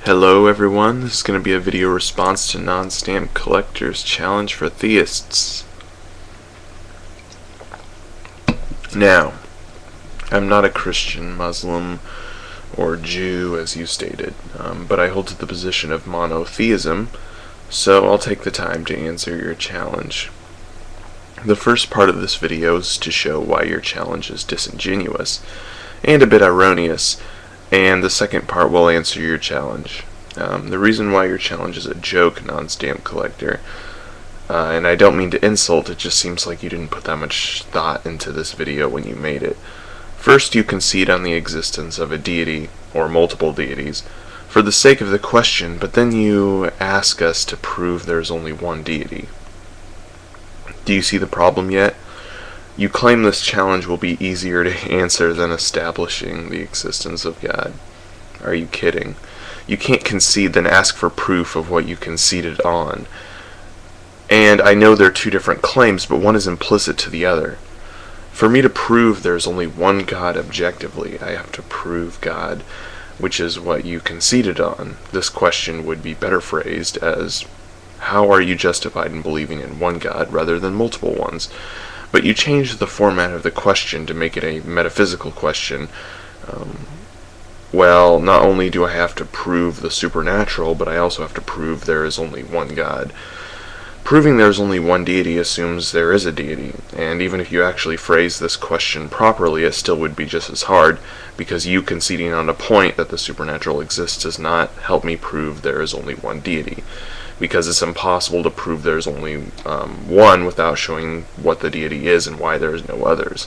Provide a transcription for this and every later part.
Hello everyone, this is going to be a video response to Nonstampcollector's challenge for theists. Now, I'm not a Christian, Muslim, or Jew as you stated, but I hold to the position of monotheism, so I'll take the time to answer your challenge. The first part of this video is to show why your challenge is disingenuous and a bit erroneous, and the second part will answer your challenge. The reason why your challenge is a joke, Nonstampcollector, and I don't mean to insult, it just seems like you didn't put that much thought into this video when you made it. First, you concede on the existence of a deity, or multiple deities, for the sake of the question, but then you ask us to prove there's only one deity. Do you see the problem yet? You claim this challenge will be easier to answer than establishing the existence of God. Are you kidding? You can't concede then ask for proof of what you conceded on. And I know they're two different claims, but one is implicit to the other. For me to prove there's only one God objectively, I have to prove God, which is what you conceded on. This question would be better phrased as, how are you justified in believing in one God rather than multiple ones? But you changed the format of the question to make it a metaphysical question. Well, not only do I have to prove the supernatural, but I also have to prove there is only one God. Proving there is only one deity assumes there is a deity, and even if you actually phrase this question properly, it still would be just as hard, because you conceding on a point that the supernatural exists does not help me prove there is only one deity, because it's impossible to prove there's only one without showing what the deity is and why there is no others.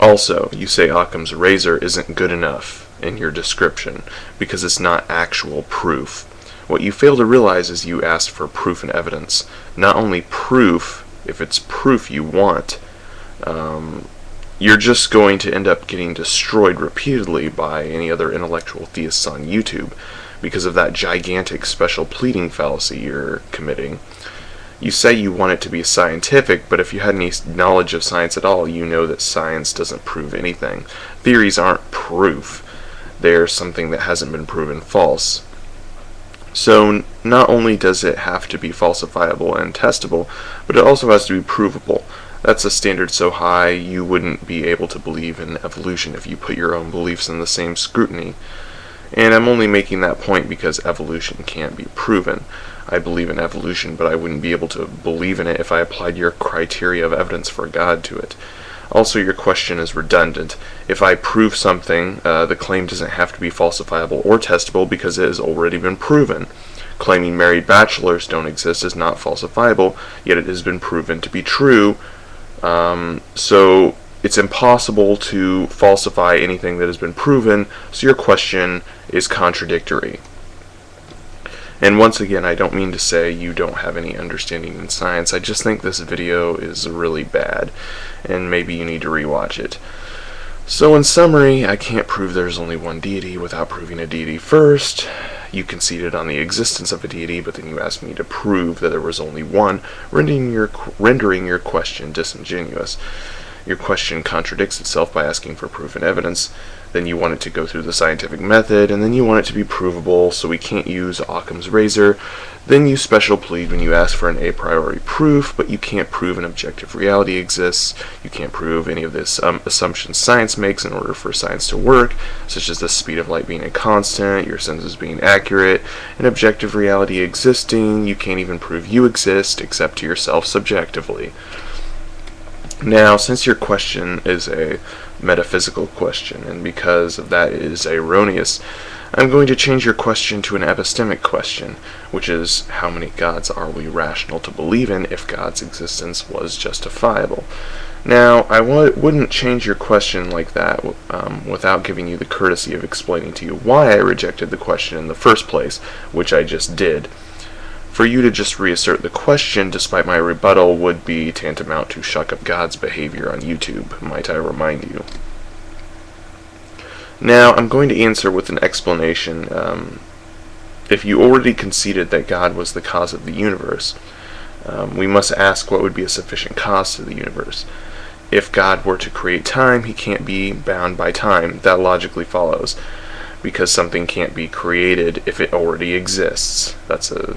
Also, you say Occam's razor isn't good enough in your description because it's not actual proof. What you fail to realize is you asked for proof and evidence. Not only proof, if it's proof you want, you're just going to end up getting destroyed repeatedly by any other intellectual theists on YouTube because of that gigantic special pleading fallacy you're committing. You say you want it to be scientific, but if you had any knowledge of science at all, you know that science doesn't prove anything. Theories aren't proof. They're something that hasn't been proven false. So not only does it have to be falsifiable and testable, but it also has to be provable. That's a standard so high you wouldn't be able to believe in evolution if you put your own beliefs in the same scrutiny. And I'm only making that point because evolution can't be proven. I believe in evolution, but I wouldn't be able to believe in it if I applied your criteria of evidence for God to it. Also, your question is redundant. If I prove something, the claim doesn't have to be falsifiable or testable because it has already been proven. Claiming married bachelors don't exist is not falsifiable, yet it has been proven to be true. So it's impossible to falsify anything that has been proven, so your question is contradictory. And once again, I don't mean to say you don't have any understanding in science, I just think this video is really bad, and maybe you need to rewatch it. So in summary, I can't prove there's only one deity without proving a deity first. You conceded on the existence of a deity, but then you asked me to prove that there was only one, rendering your question disingenuous. Your question contradicts itself by asking for proof and evidence. Then you want it to go through the scientific method, and then you want it to be provable, so we can't use Occam's razor. Then you special plead when you ask for an a priori proof, but you can't prove an objective reality exists. You can't prove any of the assumptions science makes in order for science to work, such as the speed of light being a constant, your senses being accurate, an objective reality existing. You can't even prove you exist, except to yourself subjectively. Now, since your question is a metaphysical question, and because of that it is erroneous, I'm going to change your question to an epistemic question, which is, how many gods are we rational to believe in if God's existence was justifiable? Now, I wouldn't change your question like that without giving you the courtesy of explaining to you why I rejected the question in the first place, which I just did. For you to just reassert the question despite my rebuttal would be tantamount to shuck up God's behavior on YouTube, might I remind you. Now, I'm going to answer with an explanation. If you already conceded that God was the cause of the universe, we must ask what would be a sufficient cause to the universe. If God were to create time, he can't be bound by time. That logically follows. because something can't be created if it already exists. That's a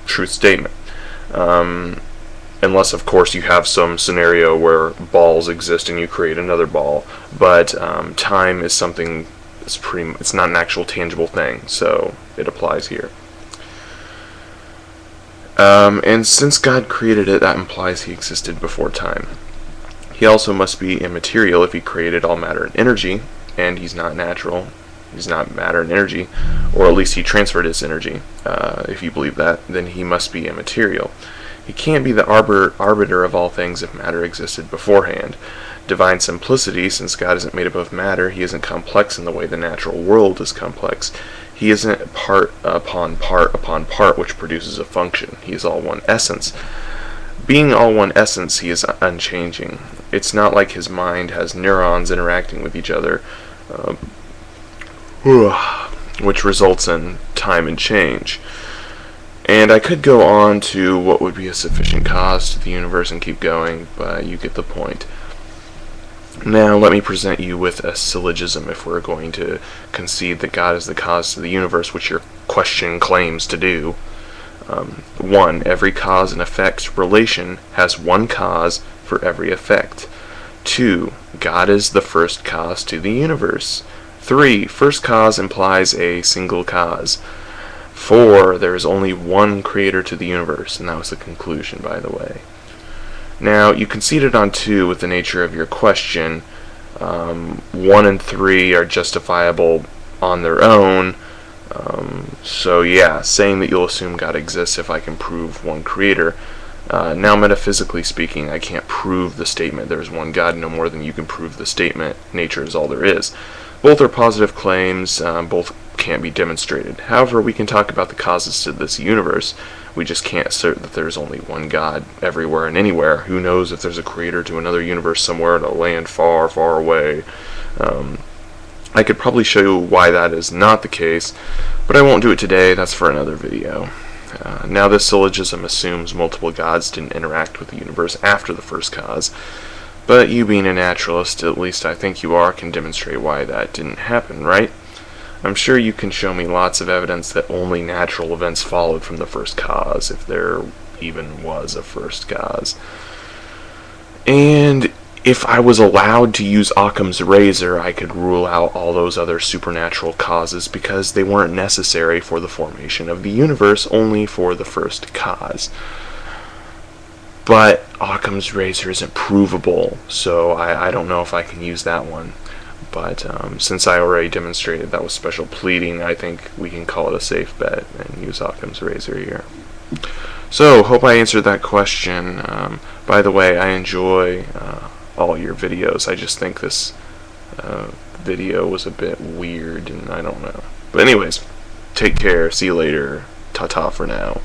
truth statement. Unless, of course, you have some scenario where balls exist and you create another ball. But time is something that's it's not an actual tangible thing, so it applies here. And since God created it, that implies he existed before time. He also must be immaterial if he created all matter and energy, and he's not natural. He's not matter and energy, or at least he transferred his energy. If you believe that, then he must be immaterial. He can't be the arbiter of all things if matter existed beforehand. Divine simplicity, since God isn't made up of matter, he isn't complex in the way the natural world is complex. He isn't part upon part upon part, which produces a function. He is all one essence. Being all one essence, he is unchanging. It's not like his mind has neurons interacting with each other, which results in time and change. And I could go on to what would be a sufficient cause to the universe and keep going, but you get the point. Now let me present you with a syllogism if we're going to concede that God is the cause to the universe, which your question claims to do. 1. Every cause and effect relation has one cause for every effect. 2. God is the first cause to the universe. 3. First cause implies a single cause. 4. There is only one creator to the universe, and that was the conclusion, by the way. Now, you conceded on 2 with the nature of your question. 1 and 3 are justifiable on their own. So yeah, saying that you'll assume God exists if I can prove one creator. Now, metaphysically speaking, I can't prove the statement there's one God no more than you can prove the statement nature is all there is. Both are positive claims, both can't be demonstrated. However, we can talk about the causes to this universe. We just can't assert that there's only one God everywhere and anywhere. Who knows if there's a creator to another universe somewhere in a land far, far away. I could probably show you why that is not the case, but I won't do it today. That's for another video. Now, this syllogism assumes multiple gods didn't interact with the universe after the first cause, but you being a naturalist, at least I think you are, can demonstrate why that didn't happen, right? I'm sure you can show me lots of evidence that only natural events followed from the first cause, if there even was a first cause. And if I was allowed to use Occam's razor, I could rule out all those other supernatural causes because they weren't necessary for the formation of the universe, only for the first cause. But Occam's razor isn't provable, so I don't know if I can use that one. But since I already demonstrated that was special pleading, I think we can call it a safe bet and use Occam's razor here. So, hope I answered that question. By the way, I enjoy all your videos. I just think this video was a bit weird, and I don't know. But anyways, take care. See you later. Ta-ta for now.